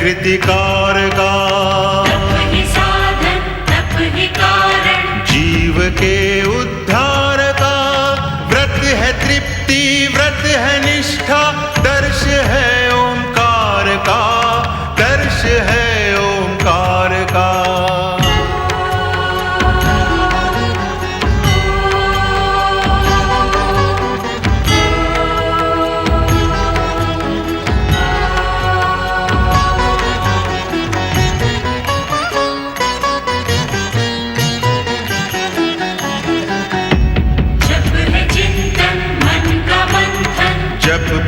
कृतिकार का तप ही साधन तप ही कारण, जीव के उद्धार का व्रत है तृप्ति व्रत है निष्ठा, दर्श है ओंकार का, दर्श है ओंकार का।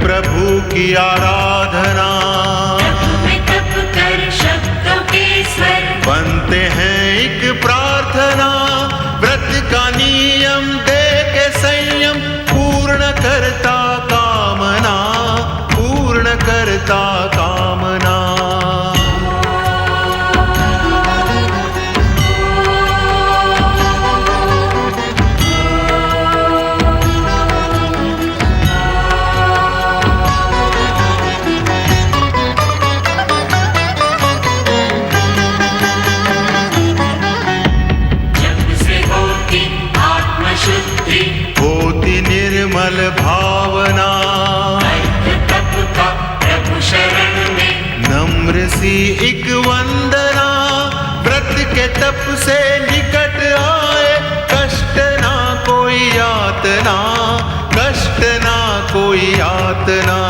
प्रभु की आराधना तप कर शब्दों के स्वर, बनते हैं एक प्रार्थना, व्रत का नियम दे के संयम, पूर्ण करता कामना, पूर्ण करता कामना। निर्मल भावना तप का प्रभु शरण में, नम्र सी एक वंदना, व्रत के तप से निकट आए, कष्ट ना कोई यातना, कष्ट ना कोई यातना।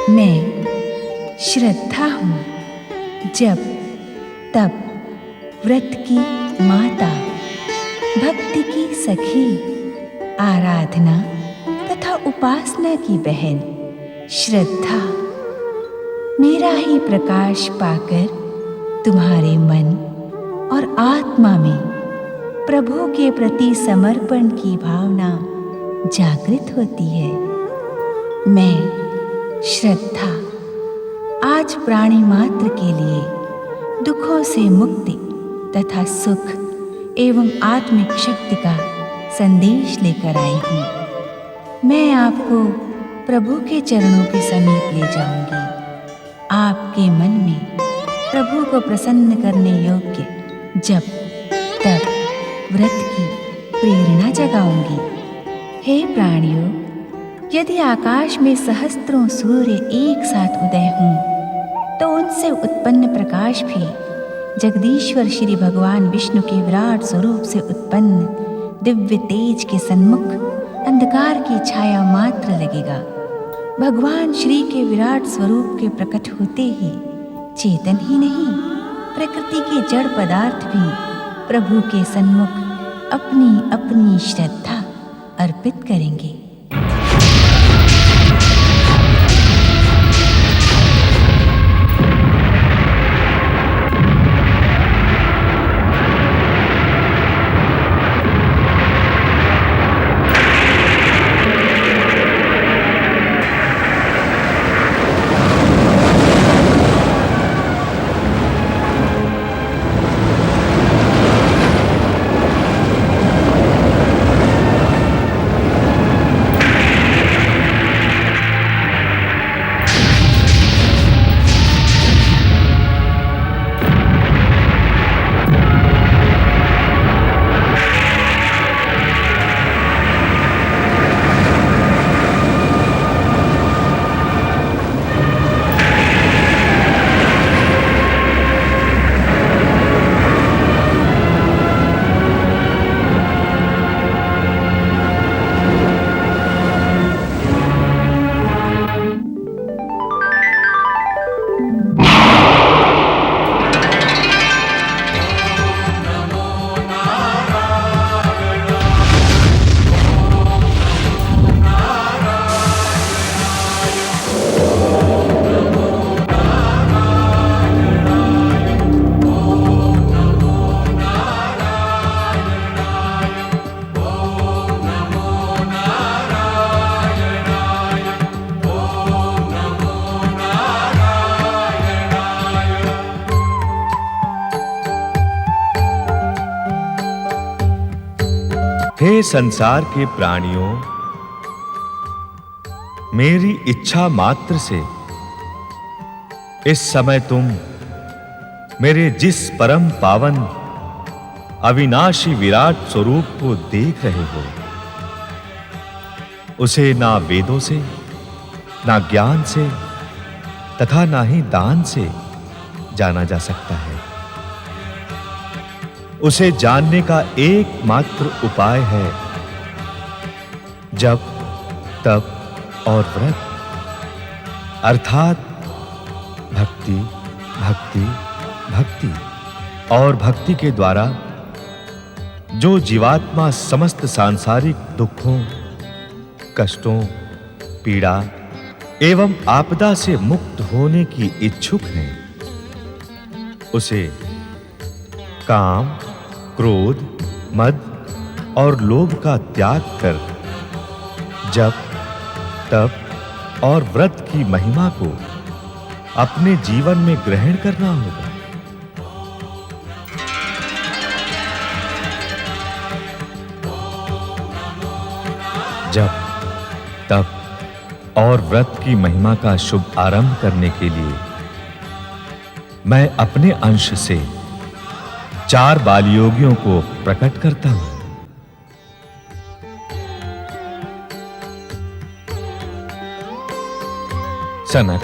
मैं श्रद्धा हूँ, जप तप व्रत की माता, भक्ति की सखी, आराधना तथा उपासना की बहन श्रद्धा। मेरा ही प्रकाश पाकर तुम्हारे मन और आत्मा में प्रभु के प्रति समर्पण की भावना जागृत होती है। मैं श्रद्धा आज प्राणी मात्र के लिए दुखों से मुक्ति तथा सुख एवं आत्मिक शक्ति का संदेश लेकर आई हूँ। मैं आपको प्रभु के चरणों के समीप ले जाऊंगी, आपके मन में प्रभु को प्रसन्न करने योग्य जप तप व्रत की प्रेरणा जगाऊंगी। हे प्राणियों, यदि आकाश में सहस्त्रों सूर्य एक साथ उदय हों, तो उनसे उत्पन्न प्रकाश भी जगदीश्वर श्री भगवान विष्णु के विराट स्वरूप से उत्पन्न दिव्य तेज के सन्मुख अंधकार की छाया मात्र लगेगा। भगवान श्री के विराट स्वरूप के प्रकट होते ही चेतन ही नहीं, प्रकृति के जड़ पदार्थ भी प्रभु के सन्मुख अपनी अपनी श्रद्धा अर्पित करेंगे। हे संसार के प्राणियों, मेरी इच्छा मात्र से इस समय तुम मेरे जिस परम पावन अविनाशी विराट स्वरूप को देख रहे हो, उसे ना वेदों से, ना ज्ञान से तथा ना ही दान से जाना जा सकता है। उसे जानने का एकमात्र उपाय है जप, तप और व्रत, अर्थात भक्ति, भक्ति, भक्ति और भक्ति के द्वारा जो जीवात्मा समस्त सांसारिक दुखों, कष्टों, पीड़ा एवं आपदा से मुक्त होने की इच्छुक है, उसे काम, क्रोध, मद और लोभ का त्याग कर जप, तप और व्रत की महिमा को अपने जीवन में ग्रहण करना होगा। जप, तप और व्रत की महिमा का शुभ आरंभ करने के लिए मैं अपने अंश से 4 बाल योगियों को प्रकट करता हूं। सनक,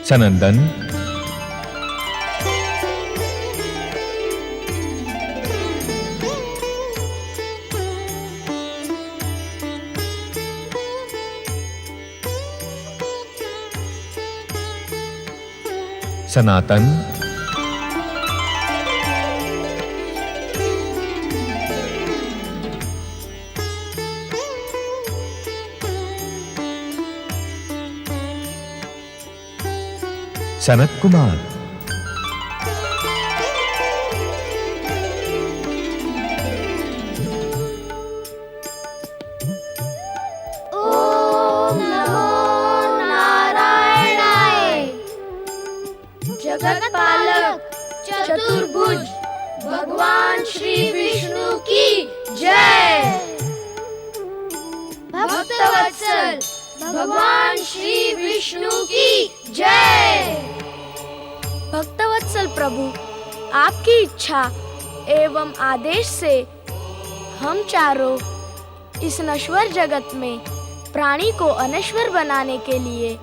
सनंदन, सनातन, सनत कुमार, ओम नमो नारायणाय। जगत पालक चतुर्भुज भगवान श्री विष्णु की जय। भक्तवत्सल भगवान श्री विष्णु की जय। भक्तवत्सल प्रभु, आपकी इच्छा एवं आदेश से हम चारों इस नश्वर जगत में प्राणी को अनश्वर बनाने के लिए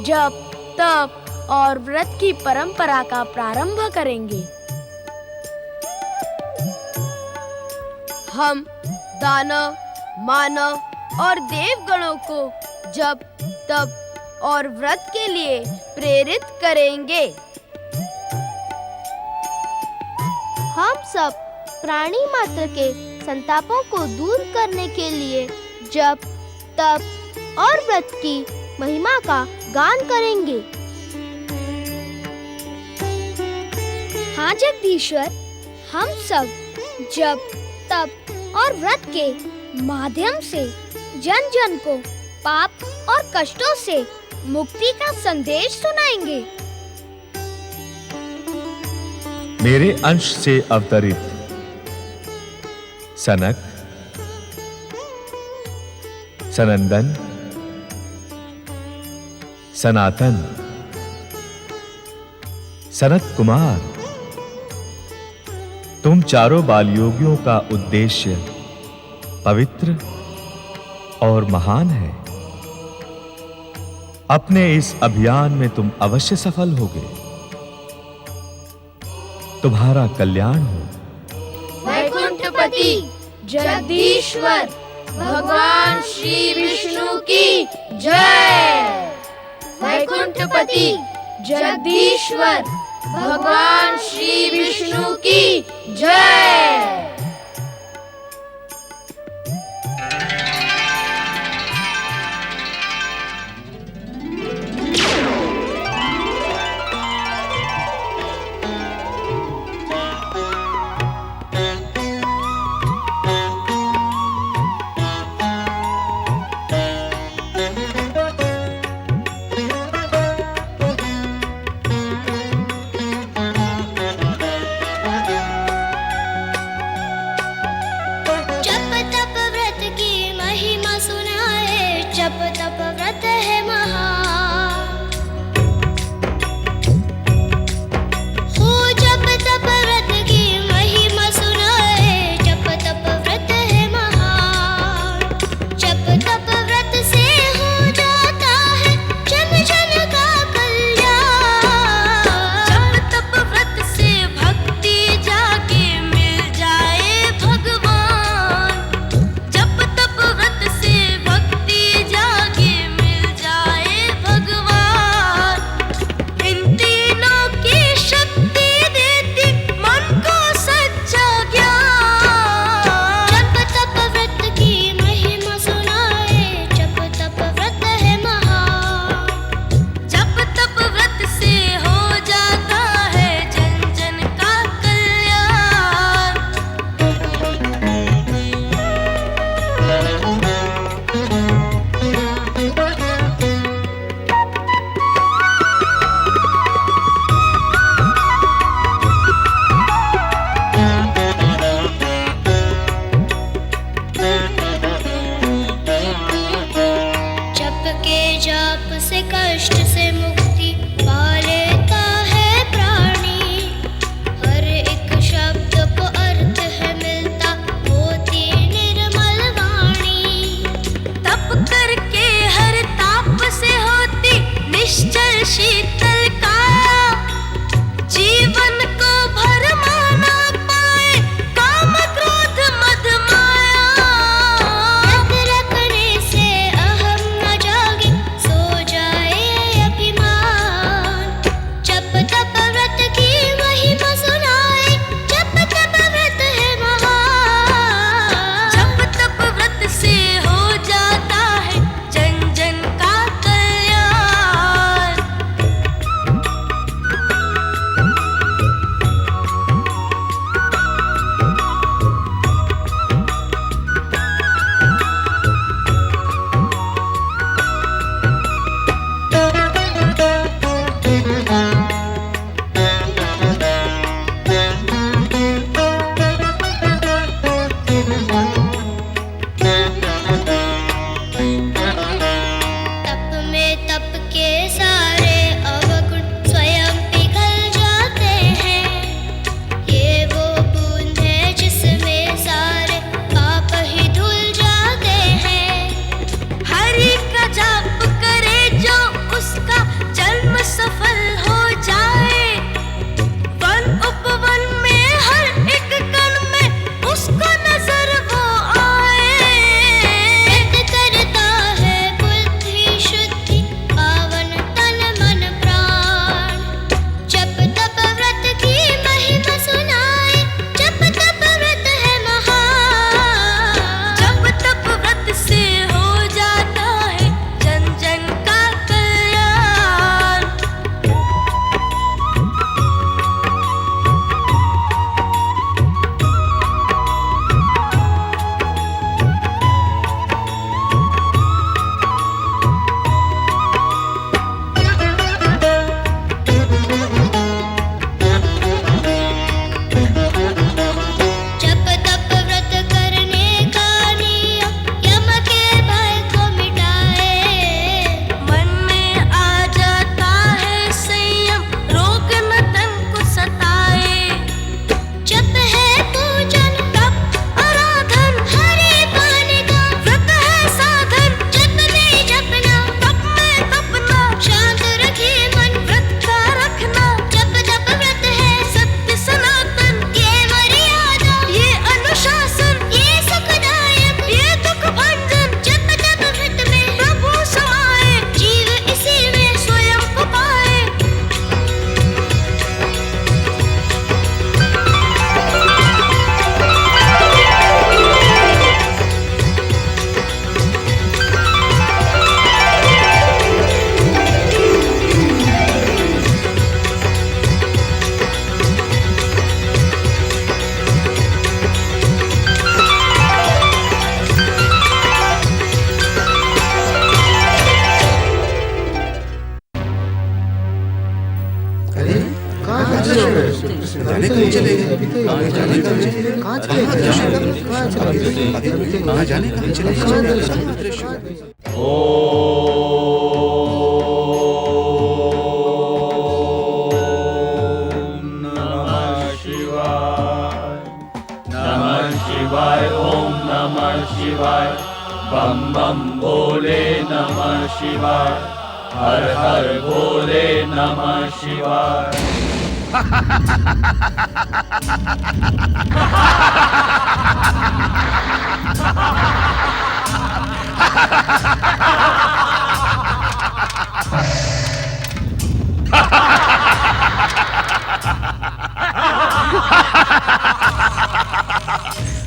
जप, तप और व्रत की परंपरा का प्रारंभ करेंगे। हम दानव, मानव और देवगणों को जप, तप और व्रत के लिए प्रेरित करेंगे। हम सब प्राणी मात्र के संतापों को दूर करने के लिए जप, तप और व्रत की महिमा का गान करेंगे। हाँ जगदीश्वर, हम सब जप, तप और व्रत के माध्यम से जन जन को पाप और कष्टों से मुक्ति का संदेश सुनाएंगे। मेरे अंश से अवतरित सनक, सनंदन, सनातन, सनत कुमार, तुम चारों बाल योगियों का उद्देश्य पवित्र और महान है। अपने इस अभियान में तुम अवश्य सफल होगे। तुम्हारा कल्याण हो। वैकुंठपति जगदीश्वर भगवान श्री विष्णु की जय। वैकुंठपति जगदीश्वर भगवान श्री विष्णु की जय।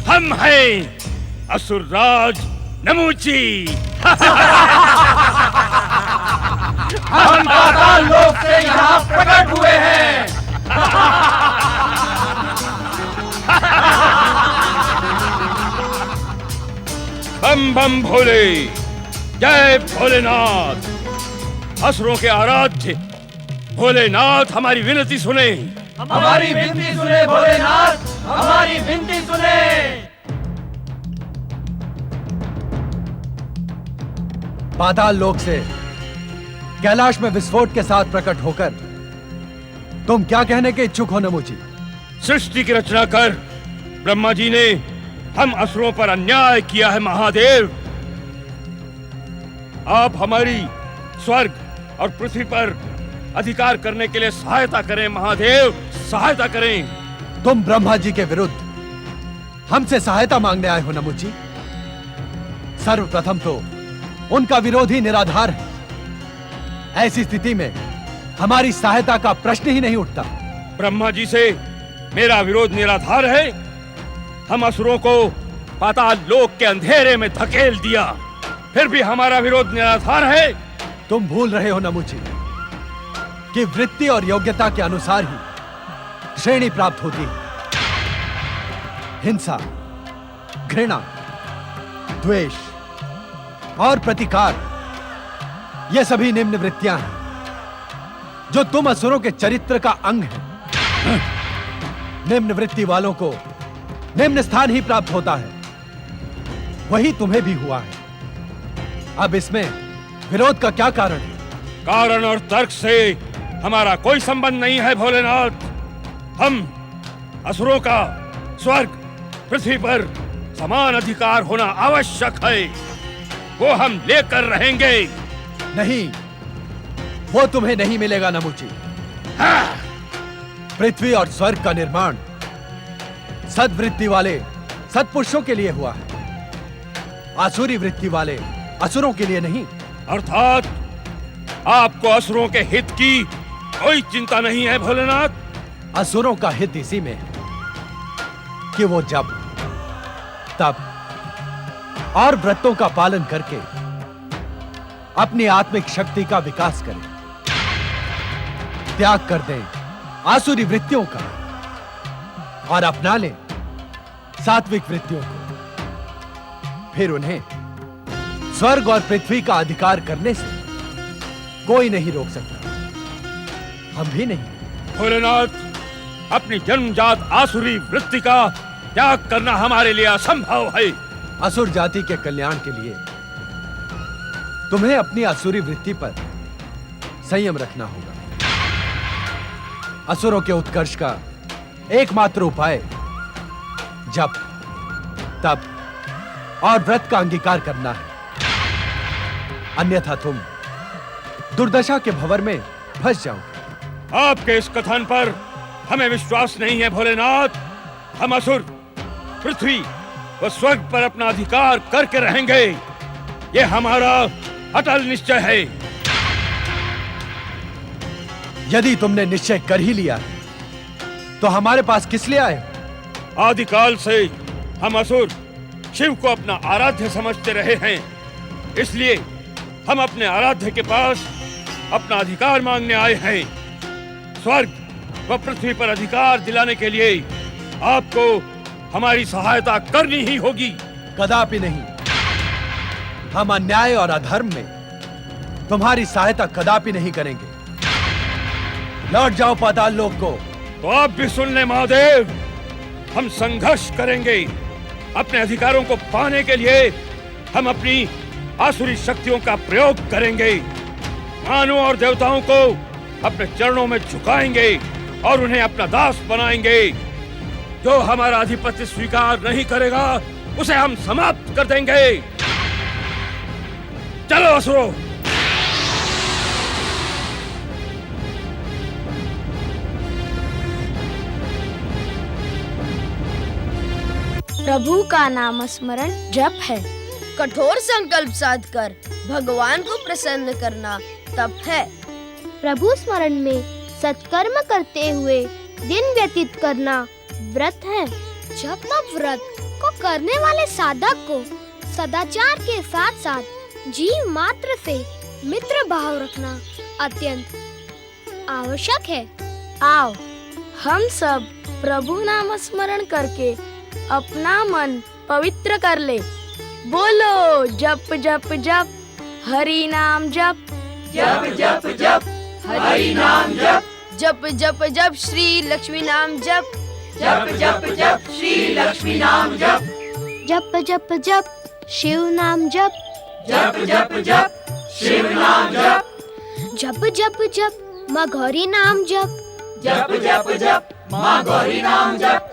हम हैं असुरराज नमूची। हम पाताल लोक से यहाँ प्रकट हुए हैं। बम बम भोले, जय भोलेनाथ। असुरों के आराध्य भोलेनाथ हमारी विनती सुने, हमारी विनती सुने भोलेनाथ, हमारी विनती सुने। पाताल लोक से कैलाश में विस्फोट के साथ प्रकट होकर तुम क्या कहने के इच्छुक हो नमूची? सृष्टि की रचना कर ब्रह्मा जी ने हम असुरों पर अन्याय किया है महादेव। आप हमारी स्वर्ग और पृथ्वी पर अधिकार करने के लिए सहायता करें महादेव, सहायता करें। तुम ब्रह्मा जी के विरुद्ध हमसे सहायता मांगने आए हो नमूची? सर्वप्रथम तो उनका विरोध ही निराधार है। ऐसी स्थिति में हमारी सहायता का प्रश्न ही नहीं उठता। ब्रह्मा जी से मेरा विरोध निराधार है। हम असुरों को पाताल लोक के अंधेरे में धकेल दिया, फिर भी हमारा विरोध निराधार है। तुम भूल रहे हो नमूची कि वृत्ति और योग्यता के अनुसार ही श्रेणी प्राप्त होती है। हिंसा, घृणा, द्वेष और प्रतिकार, ये सभी निम्न वृत्तियां हैं जो तुम असुरों के चरित्र का अंग है। निम्न वृत्ति वालों को निम्न स्थान ही प्राप्त होता है, वही तुम्हें भी हुआ है। अब इसमें विरोध का क्या कारण है? कारण और तर्क से हमारा कोई संबंध नहीं है भोलेनाथ। हम असुरों का स्वर्ग पृथ्वी पर समान अधिकार होना आवश्यक है, वो हम लेकर रहेंगे। नहीं, वो तुम्हें नहीं मिलेगा नमूची। पृथ्वी और स्वर्ग का निर्माण सद्वृत्ति वाले सत्पुरुषों के लिए हुआ है, आसुरी वृत्ति वाले असुरों के लिए नहीं। अर्थात आपको असुरों के हित की कोई चिंता नहीं है भोलेनाथ। असुरों का हित इसी में है कि वो जब तब और व्रतों का पालन करके अपनी आत्मिक शक्ति का विकास करें, त्याग कर दें आसुरी वृत्तियों का और अपना लें सात्विक वृत्तियों को। फिर उन्हें स्वर्ग और पृथ्वी का अधिकार करने से कोई नहीं रोक सकता, हम भी नहीं। भोलेनाथ, अपनी जन्मजात आसुरी वृत्ति का त्याग करना हमारे लिए असंभव है। असुर जाति के कल्याण के लिए तुम्हें अपनी आसुरी वृत्ति पर संयम रखना होगा। असुरों के उत्कर्ष का एकमात्र उपाय जप, तप और व्रत का अंगीकार करना है, अन्यथा तुम दुर्दशा के भंवर में फंस जाओगे। आपके इस कथन पर हमें विश्वास नहीं है भोलेनाथ। हम असुर पृथ्वी व स्वर्ग पर अपना अधिकार करके रहेंगे, ये हमारा अटल निश्चय है। यदि तुमने निश्चय कर ही लिया तो हमारे पास किस लिए आए? आदिकाल से हम असुर शिव को अपना आराध्य समझते रहे हैं, इसलिए हम अपने आराध्य के पास अपना अधिकार मांगने आए हैं। स्वर्ग व पृथ्वी पर अधिकार दिलाने के लिए आपको हमारी सहायता करनी ही होगी। कदापि नहीं, हम अन्याय और अधर्म में तुम्हारी सहायता कदापि नहीं करेंगे। लौट जाओ पाताल लोक को। तो आप भी सुन ले महादेव, हम संघर्ष करेंगे। अपने अधिकारों को पाने के लिए हम अपनी आसुरी शक्तियों का प्रयोग करेंगे। मानवों और देवताओं को अपने चरणों में झुकाएंगे और उन्हें अपना दास बनाएंगे। जो हमारा आधिपत्य स्वीकार नहीं करेगा उसे हम समाप्त कर देंगे। चलो असुरों। प्रभु का नाम स्मरण जप है। कठोर संकल्प साधकर भगवान को प्रसन्न करना तप है। प्रभु स्मरण में सत्कर्म करते हुए दिन व्यतीत करना व्रत है। जप तप व्रत को करने वाले साधक को सदाचार के साथ साथ जीव मात्र से मित्र भाव रखना अत्यंत आवश्यक है। आओ हम सब प्रभु नाम स्मरण करके अपना मन पवित्र कर ले। बोलो जप जप जप हरि नाम जप, जप जप जप हरि नाम जप, जप जप जप श्री लक्ष्मी नाम जप, जप जप जप श्री लक्ष्मी नाम जप, जप जप जप शिव नाम जप, जप जप जप शिव नाम जप, जप जप जप माँ गौरी नाम जप, जप जप जप माँ गौरी नाम जप।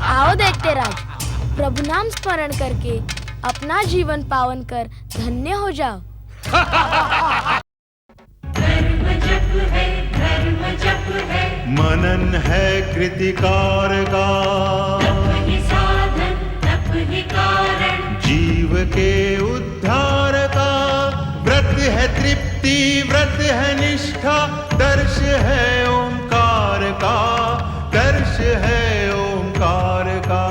आओ देखते राज, प्रभु नाम स्मरण करके अपना जीवन पावन कर धन्य हो जाओ। धर्म जप है, धर्म जप है, मनन है कृतिकार का, तप ही साधन तप ही कारण, जीव के उद्धार का। व्रत है तृप्ति, व्रत है निष्ठा, दर्श है ओंकार का, दर्श है ओंकार का।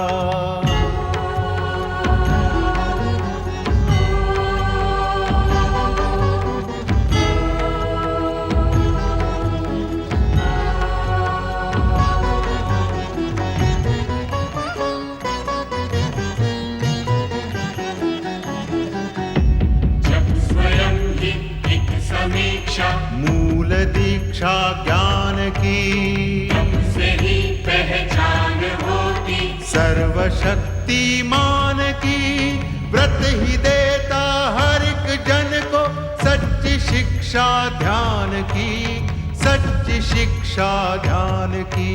जप स्वयं ही एक समीक्षा, मूल दीक्षा ज्ञान की, से ही पहचान होती, सर्वशक्तिमान की। व्रत ही देता हर एक जन को सच्ची शिक्षा ध्यान की, सच्ची शिक्षा ध्यान की।